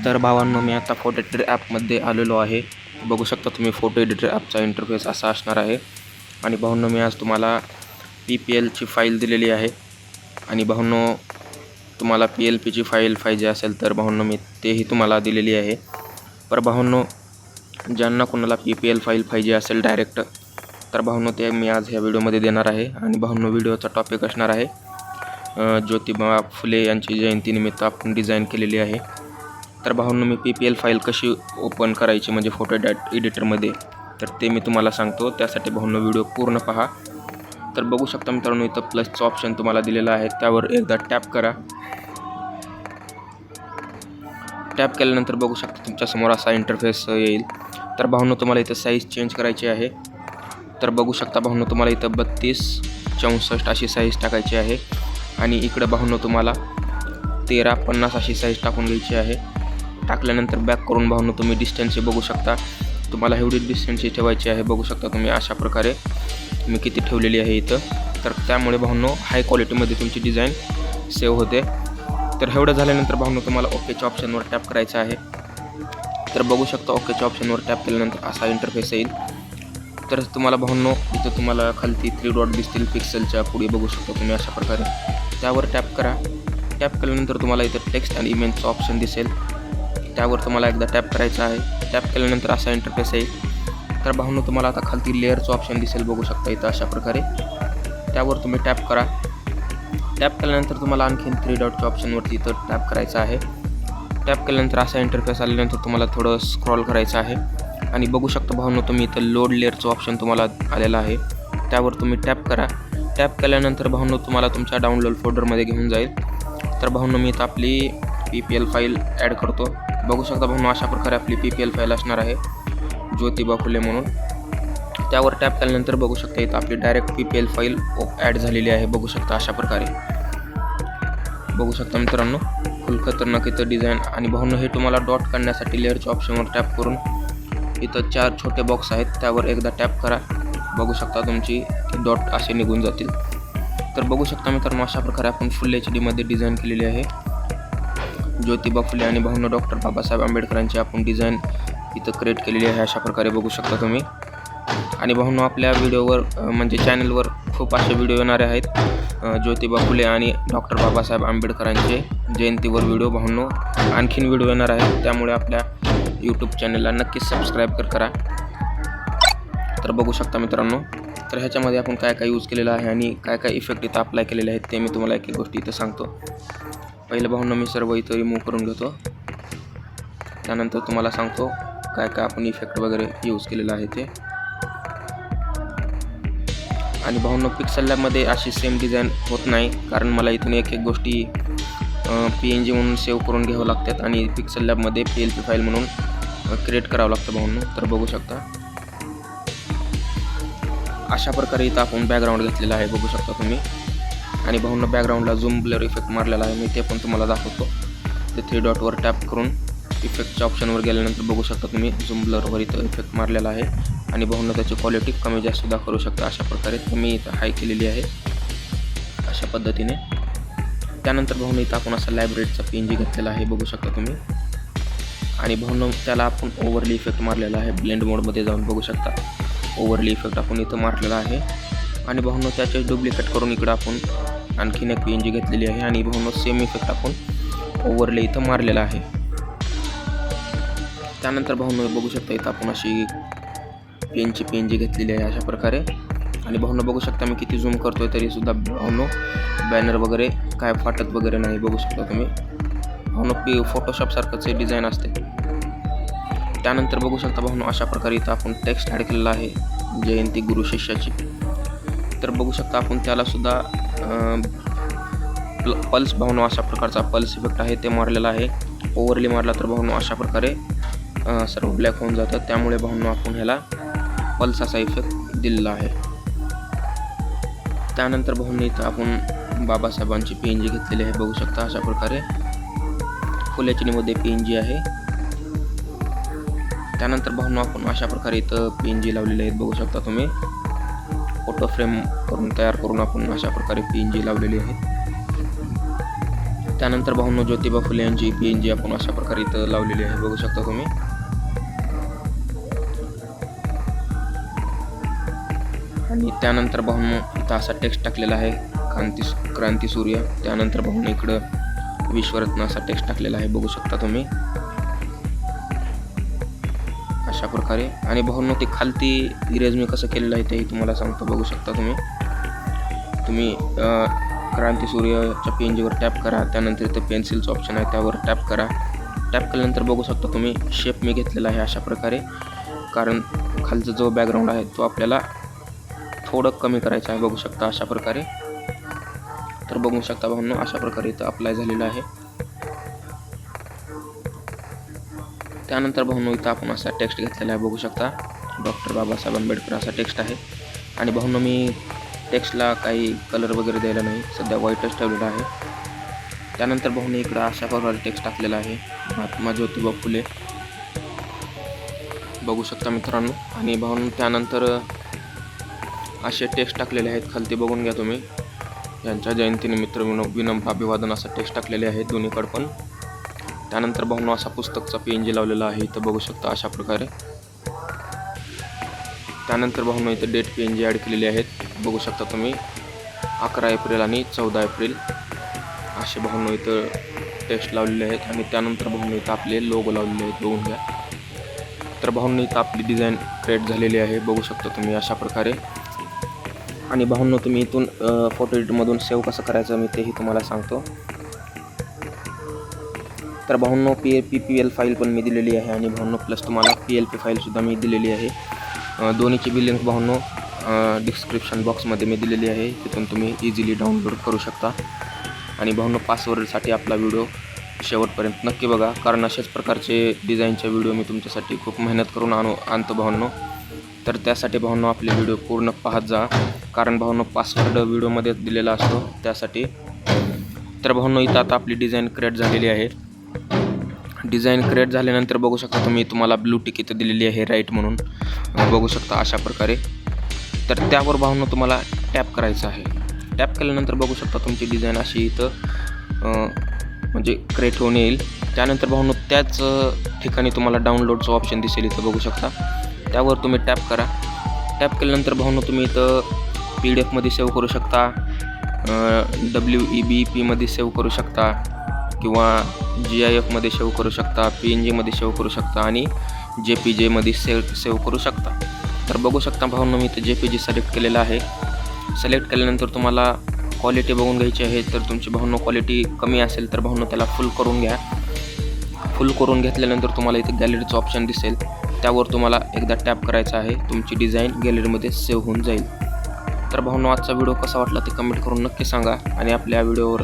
तर भावांनो, मी आता फोटो एडिटर ॲपमध्ये आलेलो आहे. बघू शकता तुम्ही फोटो एडिटर ॲपचा इंटरफेस असा असणार आहे. आणि भावांनो, मी आज तुम्हाला PPLची फाईल दिलेली आहे. आणि भावांनो, तुम्हाला PLPची फाईल पाहिजे असेल तर भावांनो मी तेही तुम्हाला दिलेली आहे. पर भावांनो, ज्यांना कोणाला PPL फाईल पाहिजे असेल डायरेक्ट, तर भावांनो ते मी आज ह्या व्हिडिओमध्ये देणार आहे. आणि भावांनो, व्हिडिओचा टॉपिक असणार आहे ज्योतिबा फुले यांची जयंतीनिमित्त आपण डिझाईन केलेली आहे. तर भावांनो, मी PPL फाईल कशी ओपन करायची म्हणजे फोटो एडिटरमध्ये, तर ते मी तुम्हाला सांगतो. त्यासाठी भावांनो व्हिडिओ पूर्ण पहा. तर बघू शकता मित्रांनो, इथं प्लसचं ऑप्शन तुम्हाला दिलेलं आहे, त्यावर एकदा टॅप करा. टॅप केल्यानंतर बघू शकता तुमच्यासमोर असा इंटरफेस येईल. तर भावांनो, तुम्हाला इथं साईज चेंज करायची आहे. तर बघू शकता भावांनो, तुम्हाला इथं 32/64 अशी साईज टाकायची आहे. आणि इकडं भावांनो तुम्हाला 13/50 अशी साईज टाकून घ्यायची आहे. टाकल्यानंतर बॅक करून भावांनो तुम्ही डिस्टन्स बघू शकता. तुम्हाला एवढी डिस्टन्स ठेवायची आहे. बघू शकता तुम्ही अशा प्रकारे मी किती ठेवलेली आहे इथं. तर त्यामुळे भावांनो हाय क्वालिटीमध्ये तुमची डिझाईन सेव्ह होते. तर एवढं झाल्यानंतर भावांनो तुम्हाला ओकेच्या ऑप्शनवर टॅप करायचं आहे. तर बघू शकता ओकेच्या ऑप्शनवर टॅप केल्यानंतर असा इंटरफेस येईल. तर तुम्हाला भावांनो इथं तुम्हाला खालती 3 डॉट दिसतील पिक्सेलच्या पुढे. बघू शकता तुम्ही अशा प्रकारे त्यावर टॅप करा. टॅप केल्यानंतर तुम्हाला इथं टेक्स्ट आणि इमेजचं ऑप्शन दिसेल. त्यावर तुम्हाला एकदा टॅप करायचं आहे. टॅप केल्यानंतर असा इंटरफेस येईल. तर भावांनो, तुम्हाला आता खालती लेअरचं ऑप्शन दिसेल. बघू शकता इथं अशा प्रकारे त्यावर तुम्ही टॅप करा. टॅप केल्यानंतर तुम्हाला आणखीन 3 डॉटच्या ऑप्शनवरती इथं टॅप करायचं आहे. टॅप केल्यानंतर असा इंटरफेस आल्यानंतर तुम्हाला थोडं स्क्रॉल करायचं आहे. आणि बघू शकता भावांनो, तुम्ही इथं लोड लेअरचं ऑप्शन तुम्हाला आलेलं आहे. त्यावर तुम्ही टॅप करा. टॅप केल्यानंतर भावांनो तुम्हाला तुमच्या डाउनलोड फोल्डरमध्ये घेऊन जाईल. तर भावांनो, मी इथं आपली PPL फाईल ॲड करतो. बघू शकता भावांनो, अशा प्रकारे आपली PPL फाईल असणार आहे ज्योतिबा फुले म्हणून. त्यावर टॅप केल्यानंतर बघू शकता इथं आपली डायरेक्ट PPL फाईल ॲड झालेली आहे. बघू शकता अशा प्रकारे. बघू शकता मित्रांनो, फुल खतरनाक इथं डिझाईन. आणि भावांनो, हे तुम्हाला डॉट करण्यासाठी लेअरच्या ऑप्शनवर टॅप करून इथं 4 छोटे बॉक्स आहेत, त्यावर एकदा टॅप करा. बघू शकता तुमची डॉट असे निघून जातील. तर बघू शकता मित्रांनो, अशा प्रकारे आपण फुल HD डिझाईन केलेली आहे ज्योतिबा फुले आणि भावांनो डॉक्टर बाबासाहेब आंबेडकरांची आपण डिझाईन इथं क्रिएट केलेली आहे. अशा प्रकारे बघू शकता तुम्ही. आणि भावांनो, आपल्या व्हिडिओवर म्हणजे चॅनलवर खूप असे व्हिडिओ येणारे आहेत ज्योतिबा फुले आणि डॉक्टर बाबासाहेब आंबेडकरांचे जयंतीवर व्हिडिओ. भावांनो, आणखीन व्हिडिओ येणार आहेत, त्यामुळे आपल्या यूट्यूब चॅनलला नक्कीच सबस्क्राईब करा. तर बघू शकता मित्रांनो, तर ह्याच्यामध्ये आपण काय काय यूज केलेलं आहे आणि काय काय इफेक्ट इथं अप्लाय केलेले आहेत ते मी तुम्हाला एक एक गोष्टी इथं सांगतो. पहिलं भावांनो, मी सर्व इथं रिमूव्ह करून घेतो. त्यानंतर तुम्हाला सांगतो काय काय आपण इफेक्ट वगैरे यूज केलेलं आहे ते. आणि भावांनो, पिक्सेल लॅबमध्ये अशी सेम डिझाईन होत नाही, कारण मला इथून एक एक गोष्टी PNG म्हणून सेव्ह करून घ्यावं लागतात आणि पिक्सेल लॅबमध्ये PLP फाईल म्हणून क्रिएट करावं लागतं भावांनो. तर बघू शकता अशा प्रकारे इथं आपण बॅकग्राऊंड घेतलेला आहे. बघू शकता तुम्ही. आणि भावांनो, बॅकग्राऊंडला झूम ब्लर इफेक्ट मारलेला आहे मी, ते पण तुम्हाला दाखवतो. ते 3 डॉटवर टॅप करून इफेक्टच्या ऑप्शनवर गेल्यानंतर बघू शकता तुम्ही झूम ब्लरवर इथं इफेक्ट मारलेला आहे. आणि भावांनो, त्याची क्वालिटी कमी जास्त सुद्धा करू शकता. अशा प्रकारे तुम्ही इथं हाय केलेली आहे अशा पद्धतीने. त्यानंतर भावांनो, इथं आपण असा लायब्ररीचा PNG घेतलेला आहे. बघू शकता तुम्ही. आणि भावांनो, त्याला आपण ओव्हरली इफेक्ट मारलेला आहे. ब्लेंड मोडमध्ये जाऊन बघू शकता ओव्हरली इफेक्ट आपण इथं मारलेला आहे. आणि भावांनो, त्याचे डुप्लिकेट करून इकडं आपण आणखीन एक PNG घेतलेली आहे. आणि भावांनो, सेम इफेक्ट आपण ओव्हरले इथं मारलेला आहे. त्यानंतर भावांनो, बघू शकता इथं आपण अशी पेनची PNG घेतलेली आहे अशा प्रकारे. आणि भावांनो, बघू शकता मी किती झूम करतोय तरीसुद्धा भावांनो बॅनर वगैरे काय फाटत वगैरे नाही. बघू शकता तुम्ही. भावांनो, फोटोशॉपसारखंच हे डिझाईन असते. त्यानंतर बघू शकता भावांनो, अशा प्रकारे इथं आपण टेक्स्ट ॲड केलेला आहे जयंती गुरु शिष्याची. तर बघू शकता आपण त्यालासुद्धा पल्स भावांनो अशा प्रकारचा पल्स इफेक्ट आहे ते मारलेला आहे. ओव्हरली मारला तर भावांनो अशा प्रकारे सर्व ब्लॅक होऊन जातात. त्यामुळे भावांनो आपण ह्याला पल्स असा इफेक्ट दिलेला आहे. त्यानंतर भावांनो, इथं आपण बाबासाहेबांची PNG घेतलेली आहे. बघू शकता अशा प्रकारे फुल HD PNG आहे. त्यानंतर भावांनो, आपण अशा प्रकारे इथं PNG लावलेले आहेत. बघू शकता तुम्ही. फोटो फ्रेम करून तयार करून आपण अशा प्रकारे PNG लावलेली आहेत. त्यानंतर भाऊंनो ज्योतिबा फुले यांची PNG आपण अशा प्रकारे इथं लावलेली आहे, बघू शकता तुम्ही. आणि त्यानंतर भाऊंनो इथं असा टेक्स्ट टाकलेला आहे, क्रांती सूर्य. त्यानंतर भाऊंनो इकडं विश्वरत्न असा टेक्स्ट टाकलेला आहे, बघू शकता तुम्ही अशा प्रकारे. आणि भाऊंनो ते खालती इरेज मी कसं केलेलं आहे तेही तुम्हाला सांगतो, बघू शकता तुम्ही क्रांती सूर्यच्या PNGवर टॅप करा. त्यानंतर इथं पेन्सिलचं ऑप्शन आहे, त्यावर टॅप करा. टॅप केल्यानंतर बघू शकता तुम्ही शेप मी घेतलेला आहे अशा प्रकारे, कारण खालचा जो बॅकग्राऊंड आहे तो आपल्याला थोडं कमी करायचं आहे, बघू शकता अशा प्रकारे. तर बघू शकता भाऊंनो अशा प्रकारे इथं अप्लाय झालेलं आहे. त्यानंतर भाऊंनो इथं आपण असा टेक्स्ट घेतलेला आहे, बघू शकता डॉक्टर बाबासाहेब आंबेडकर असा टेक्स्ट आहे. आणि भाऊंनो मी टेक्स्टला काही कलर वगैरे द्यायला नाही, सध्या व्हाईटच ठेवलेला आहे. त्यानंतर भाऊंनो इकडं अशा प्रकारे टेक्स्ट टाकलेला आहे, महात्मा ज्योतिबा फुले, बघू शकता मित्रांनो. आणि भाऊंनो त्यानंतर असे टेक्स्ट टाकलेले आहेत खालती, बघून घ्या तुम्ही. यांच्या जयंतीनिमित्त विनम्र अभिवादन असं टेक्स्ट टाकलेले आहेत दोन्हीकडे पण. त्यानंतर भाऊंनो असा पुस्तकचा PNG लावलेला आहे इथं, बघू शकता अशा प्रकारे. त्यानंतर भाऊंनो इथं डेट PNG ॲड केलेली आहेत, बघू शकता तुम्ही 11 एप्रिल आणि 14 एप्रिल असे भाऊंनो इथं टेक्स्ट लावलेले आहेत. आणि त्यानंतर भाऊंनो इथं आपले लोगो लावलेले आहेत, बघून घ्या. तर भाऊंनो इथं आपली डिझाईन क्रिएट झालेली आहे, बघू शकता तुम्ही अशा प्रकारे. आणि भाऊंनो तुम्ही इथून फोटो एडिटमधून सेव्ह कसं करायचं मी तेही तुम्हाला सांगतो. तर भाऊंनो PPL फाईल पण मी दिलेली आहे, आणि भाऊंनो प्लस तुम्हाला PLP फाईलसुद्धा मी दिलेली आहे. दोन्हीची बी लिंक भाऊंनो डिस्क्रिप्शन बॉक्समध्ये मी दिलेली आहे, तिथून तुम्ही इझिली डाउनलोड करू शकता. आणि भाऊंनो पासवर्डसाठी आपला व्हिडिओ शेवटपर्यंत नक्की बघा, कारण अशाच प्रकारचे डिझाईनचे व्हिडिओ मी तुमच्यासाठी खूप मेहनत करून आणतो भाऊंनो. तर त्यासाठी भाऊंनो आपले व्हिडिओ पूर्ण पाहत जा, कारण भाऊंनो पासवर्ड व्हिडिओमध्ये दिलेला असतो त्यासाठी. तर भाऊंनो इथं आता आपली डिझाईन क्रिएट झालेली आहे. डिझाईन क्रिएट झाल्यानंतर बघू शकता तुम्ही, तुम्हाला ब्लू टिक इथं दिलेली आहे राईट म्हणून, बघू शकता अशा प्रकारे. तर त्यावर भाऊंनो तुम्हाला टॅप करायचं आहे. टॅप केल्यानंतर बघू शकता तुमची डिझाईन अशी इथं म्हणजे क्रिएट होऊन येईल. त्यानंतर भाऊंनो त्याच ठिकाणी तुम्हाला डाउनलोडचं ऑप्शन दिसेल इथं, बघू शकता. त्यावर तुम्ही टॅप करा. टॅप केल्यानंतर भाऊंनो तुम्ही इथं PDF मध्ये सेव्ह करू शकता, WEBP मध्ये सेव्ह करू शकता, किंवा GIF मध्ये सेव्ह करू शकता, PNG मध्ये सेव्ह करू शकता, आणि JPG मध्ये सेव्ह करू शकता. तर बघू शकता भाऊंनो मी इथं JPG सिलेक्ट केलेलं आहे. सिलेक्ट केल्यानंतर तुम्हाला क्वालिटी बघून घ्यायची आहे. तर तुमची भाऊंनो क्वालिटी कमी असेल तर भाऊंनो त्याला फुल करून घ्या. फुल करून घेतल्यानंतर तुम्हाला इथे गॅलरीचं ऑप्शन दिसेल, त्यावर तुम्हाला एकदा टॅप करायचं आहे. तुमची डिझाईन गॅलरीमध्ये सेव्ह होऊन जाईल. तर भाऊंनो आजचा व्हिडिओ कसा वाटला ते कमेंट करून नक्की सांगा. आणि आपल्या व्हिडिओवर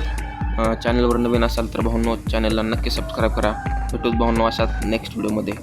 चॅनलवर नवीन असाल तर भाऊंनो चॅनलला नक्की सबस्क्राईब करा. भेटूच भाऊंनो अशाच नेक्स्ट व्हिडिओमध्ये.